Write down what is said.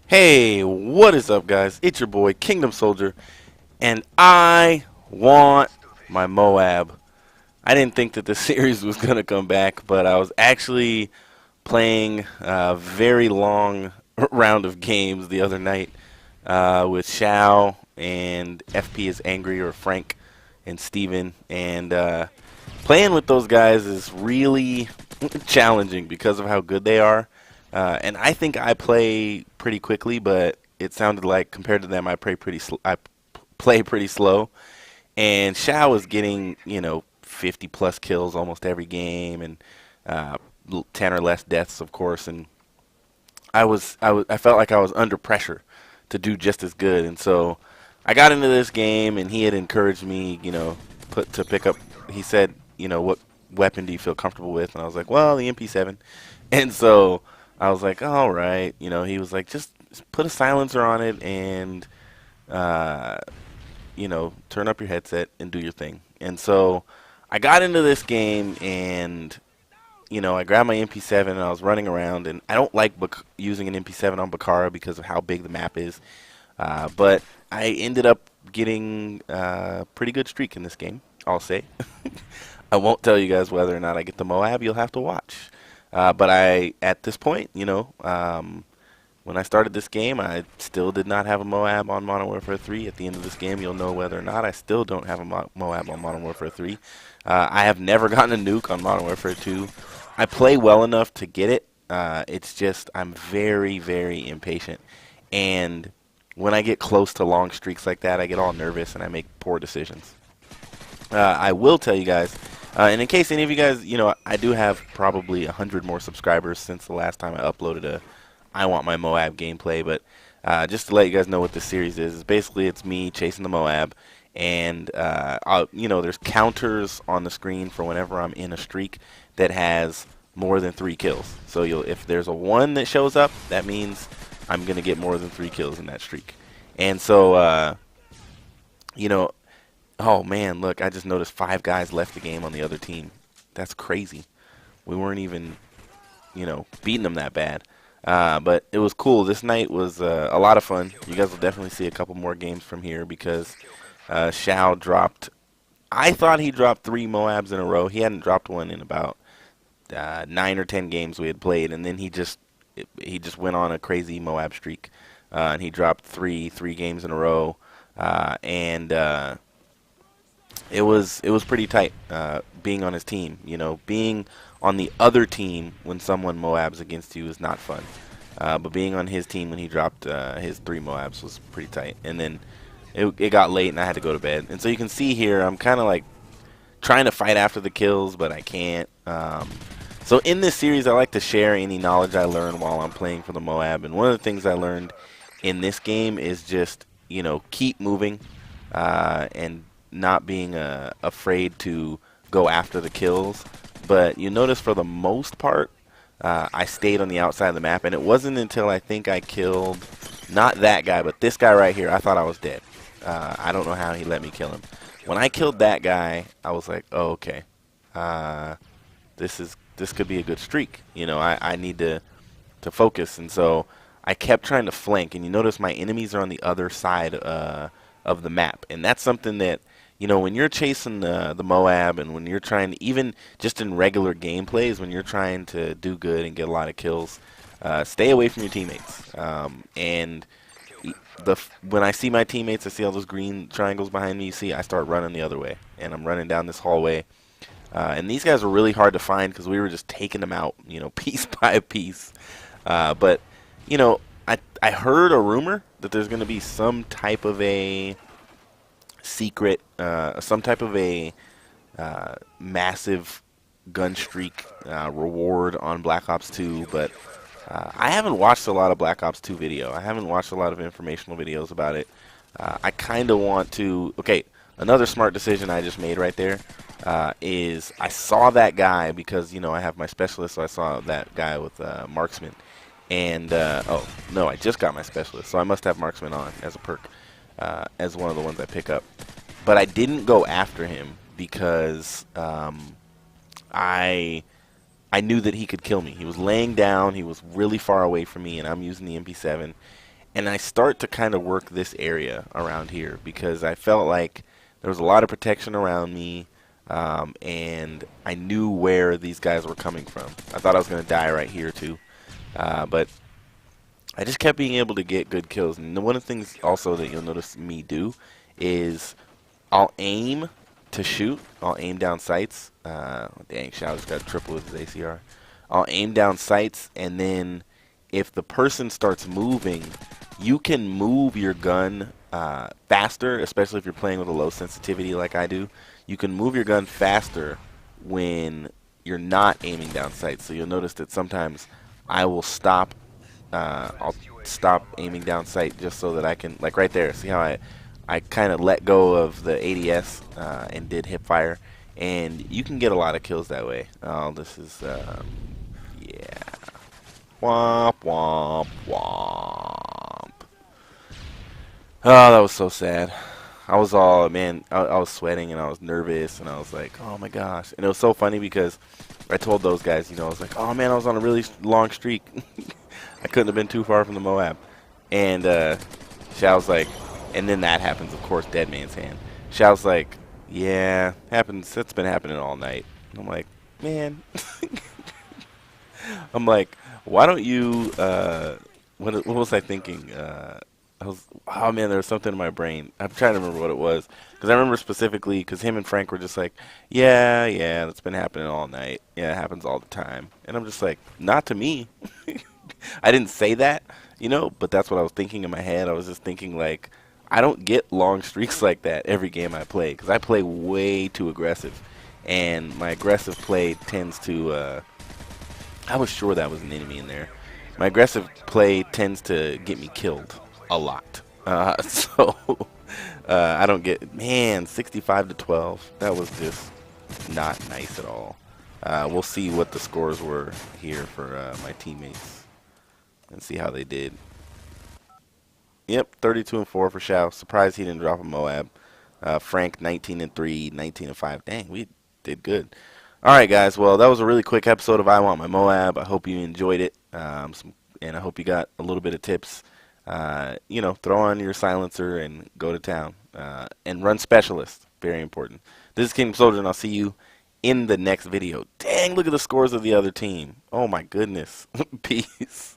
Hey, what is up, guys? It's your boy, Kingdom Soldier, and I want my Moab. I didn't think that this series was going to come back, but I was actually playing a very long round of games the other night with Shao and FP is Angry, or Frank and Steven, and playing with those guys is really challenging because of how good they are. And I think I play pretty quickly, but it sounded like compared to them, play pretty slow. And Shao is getting 50 plus kills almost every game, and 10 or less deaths, of course. And I felt like I was under pressure to do just as good, and so I got into this game, and he had encouraged me, to pick up. He said, what weapon do you feel comfortable with? And I was like, well, the MP7. And so I was like, all right. He was like, just put a silencer on it and, uh, turn up your headset and do your thing. And so I got into this game, and, I grabbed my MP7 and I was running around. And I don't like using an MP7 on Bakaara because of how big the map is. But I ended up getting a pretty good streak in this game, I'll say. I won't tell you guys whether or not I get the Moab. You'll have to watch. But at this point, when I started this game, I still did not have a Moab on Modern Warfare 3. At the end of this game, you'll know whether or not I still don't have a Moab on Modern Warfare 3. I have never gotten a nuke on Modern Warfare 2. I play well enough to get it. It's just I'm very, very impatient. And when I get close to long streaks like that, I get all nervous and I make poor decisions. I will tell you guys, and in case any of you guys, I do have probably 100 more subscribers since the last time I uploaded a I Want My MOAB gameplay, but just to let you guys know what this series is basically it's me chasing the Moab, and there's counters on the screen for whenever I'm in a streak that has more than 3 kills. So if there's a 1 that shows up, that means I'm going to get more than 3 kills in that streak. And so, oh man, look, I just noticed 5 guys left the game on the other team. That's crazy. We weren't even, beating them that bad. But it was cool. This night was a lot of fun. You guys will definitely see a couple more games from here because Shao dropped, I thought he dropped 3 Moabs in a row. He hadn't dropped one in about 9 or 10 games we had played, and then he just went on a crazy Moab streak, and he dropped three games in a row, and it was pretty tight being on his team. Being on the other team when someone Moabs against you is not fun, but being on his team when he dropped his 3 Moabs was pretty tight. And then it got late and I had to go to bed, and so you can see here I'm kind of like trying to fight after the kills, but I can't. So in this series, I like to share any knowledge I learn while I'm playing for the Moab. And one of the things I learned in this game is just, keep moving and not being afraid to go after the kills. But you notice for the most part, I stayed on the outside of the map. And it wasn't until I think I killed, not that guy, but this guy right here, I thought I was dead. I don't know how he let me kill him. When I killed that guy, I was like, oh, okay. This could be a good streak. I need to focus. And so I kept trying to flank. And you notice my enemies are on the other side of the map. And that's something that, when you're chasing the Moab, and when you're trying to, even just in regular gameplays, when you're trying to do good and get a lot of kills, stay away from your teammates. And when I see my teammates, I see all those green triangles behind me, you see, I start running the other way. And I'm running down this hallway. And these guys were really hard to find because we were just taking them out, piece by piece. But, I heard a rumor that there's going to be some type of a secret, some type of a massive gun streak reward on Black Ops 2. But I haven't watched a lot of Black Ops 2 video. I haven't watched a lot of informational videos about it. I kind of want to, okay, another smart decision I just made right there. Is I saw that guy because, I have my specialist, so I saw that guy with marksman. And, oh, no, I just got my specialist, so I must have marksman on as a perk, as one of the ones I pick up. But I didn't go after him because I knew that he could kill me. He was laying down, he was really far away from me, and I'm using the MP7. and I start to kind of work this area around here because I felt like there was a lot of protection around me, and I knew where these guys were coming from. I thought I was going to die right here too, but I just kept being able to get good kills. And one of the things also that you'll notice me do is I'll aim to shoot. I'll aim down sights. Dang, Shadow's got triple with his ACR. I'll aim down sights, and then if the person starts moving, you can move your gun faster, especially if you're playing with a low sensitivity like I do. You can move your gun faster when you're not aiming down sights. So you'll notice that sometimes I will stop. I'll stop aiming down sight just so that I can, like right there. See how I kind of let go of the ADS and did hip fire, and you can get a lot of kills that way. Oh, this is yeah. Womp womp womp. Oh, that was so sad. I was all, man, I was sweating and I was nervous and I was like, oh my gosh. And it was so funny because I told those guys, you know, I was like, oh man, I was on a really long streak. I couldn't have been too far from the MOAB. And Xiao's like, and then that happens, of course, Dead Man's Hand. Xiao's like, yeah, happens. That's been happening all night. And I'm like, man. I'm like, why don't you, what was I thinking? Oh man, there was something in my brain. I'm trying to remember what it was. Because I remember specifically, because him and Frank were just like, yeah, that's been happening all night. Yeah, it happens all the time. And I'm just like, not to me. I didn't say that, you know, but that's what I was thinking in my head. I was just thinking, like, I don't get long streaks like that every game I play. Because I play way too aggressive. And my aggressive play tends to, I was sure that was an enemy in there. My aggressive play tends to get me killed a lot. So I don't get, man, 65 to 12. That was just not nice at all. We'll see what the scores were here for my teammates and see how they did. Yep, 32 and 4 for Xiao. Surprised he didn't drop a MOAB. Frank 19 and 3, 19 and 5. Dang, we did good. All right, guys. Well, that was a really quick episode of I Want My MOAB. I hope you enjoyed it, and I hope you got a little bit of tips. You know, throw on your silencer and go to town. And run Specialist. Very important. This is Kingdom Soldier, and I'll see you in the next video. Dang, look at the scores of the other team. Oh, my goodness. Peace.